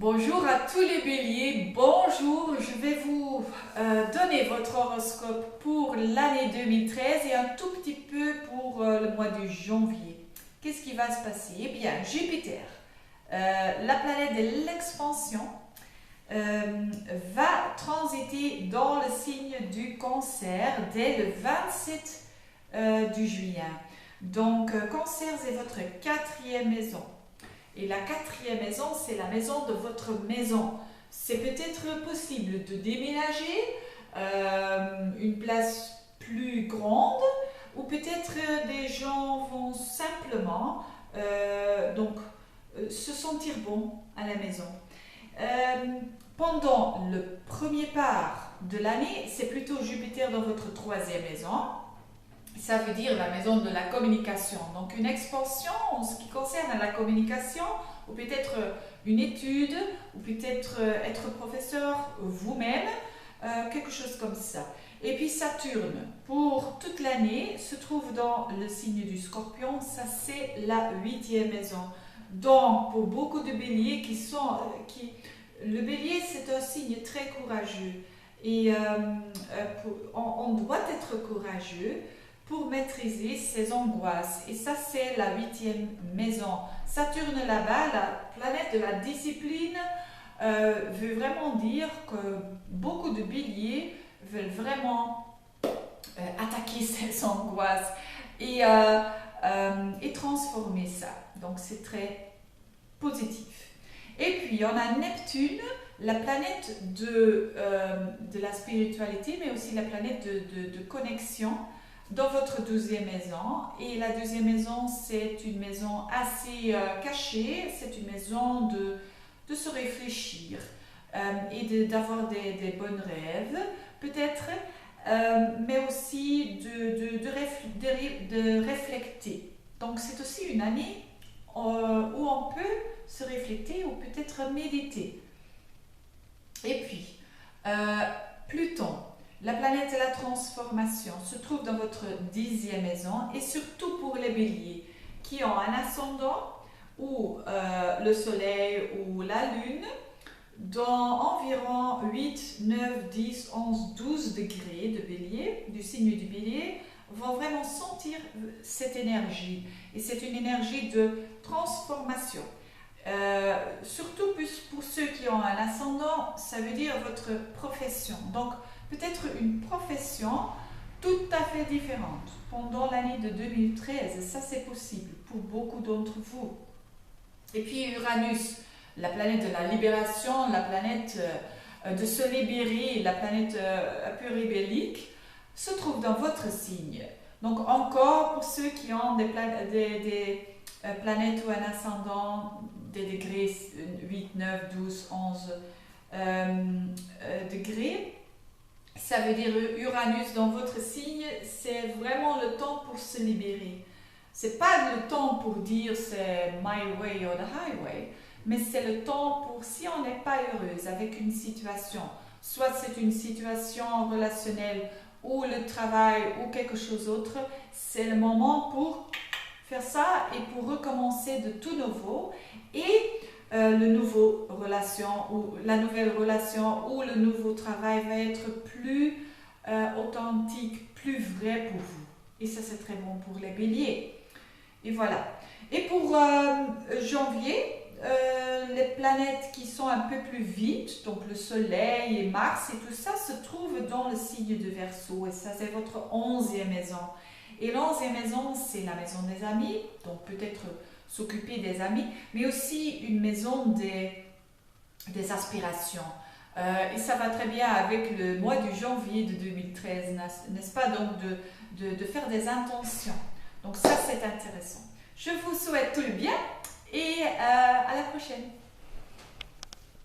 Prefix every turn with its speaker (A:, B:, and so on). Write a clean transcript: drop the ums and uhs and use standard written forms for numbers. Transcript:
A: Bonjour à tous les béliers, bonjour, je vais vous donner votre horoscope pour l'année 2013 et un tout petit peu pour le mois de janvier. Qu'est-ce qui va se passer? Eh bien, Jupiter, la planète de l'expansion, va transiter dans le signe du Cancer dès le 27 du juillet. Donc, Cancer, c'est votre quatrième maison. Et la quatrième maison, c'est la maison de votre maison. C'est peut-être possible de déménager une place plus grande ou peut-être des gens vont simplement se sentir bon à la maison. Pendant le premier part de l'année, c'est plutôt Jupiter dans votre troisième maison. Ça veut dire la maison de la communication. Donc une expansion en ce qui concerne la communication, ou peut-être une étude, ou peut-être être professeur vous-même, quelque chose comme ça. Et puis Saturne, pour toute l'année, se trouve dans le signe du Scorpion. Ça, c'est la 8e maison. Donc, pour beaucoup de béliers le bélier, c'est un signe très courageux. Et on doit être courageux pour maîtriser ses angoisses. Et ça, c'est la 8e maison. Saturne là-bas, la planète de la discipline, veut vraiment dire que beaucoup de béliers veulent vraiment attaquer ces angoisses et transformer ça. Donc, c'est très positif. Et puis, on a Neptune, la planète de la spiritualité, mais aussi la planète de connexion, dans votre 12e maison. Et la 12e maison, c'est une maison assez cachée, c'est une maison de se réfléchir et d'avoir des bons rêves, peut-être, mais aussi de réfléchir. Donc c'est aussi une année où on peut se réfléchir ou peut-être méditer. Et puis, Pluton, la planète de la transformation, se trouve dans votre 10e maison et surtout pour les béliers qui ont un ascendant ou le soleil ou la lune dans environ 8, 9, 10, 11, 12 degrés de bélier, du signe du bélier, vont vraiment sentir cette énergie. Et c'est une énergie de transformation. Surtout pour ceux qui ont un ascendant, ça veut dire votre profession. Donc, peut-être une profession tout à fait différente pendant l'année de 2013. Ça, c'est possible pour beaucoup d'entre vous. Et puis Uranus, la planète de la libération, la planète de se libérer, la planète un peu rébellique, se trouve dans votre signe. Donc encore pour ceux qui ont des planètes ou un ascendant, des degrés 8, 9, 12, 11 degrés, ça veut dire Uranus dans votre signe, c'est vraiment le temps pour se libérer. C'est pas le temps pour dire c'est my way or the highway, mais c'est le temps pour, si on n'est pas heureuse avec une situation, soit c'est une situation relationnelle ou le travail ou quelque chose d'autre, c'est le moment pour faire ça et pour recommencer de tout nouveau. Et la nouvelle relation ou le nouveau travail va être plus authentique, plus vrai pour vous. Et ça, c'est très bon pour les béliers. Et voilà. Et pour janvier, les planètes qui sont un peu plus vite, donc le soleil et Mars et tout ça, se trouvent dans le signe de Verseau. Et ça, c'est votre 11e maison. Et l'11e maison, c'est la maison des amis, donc peut-être s'occuper des amis, mais aussi une maison des aspirations. Et ça va très bien avec le mois de janvier de 2013, n'est-ce pas? Donc de faire des intentions. Donc ça, c'est intéressant. Je vous souhaite tout le bien et à la prochaine.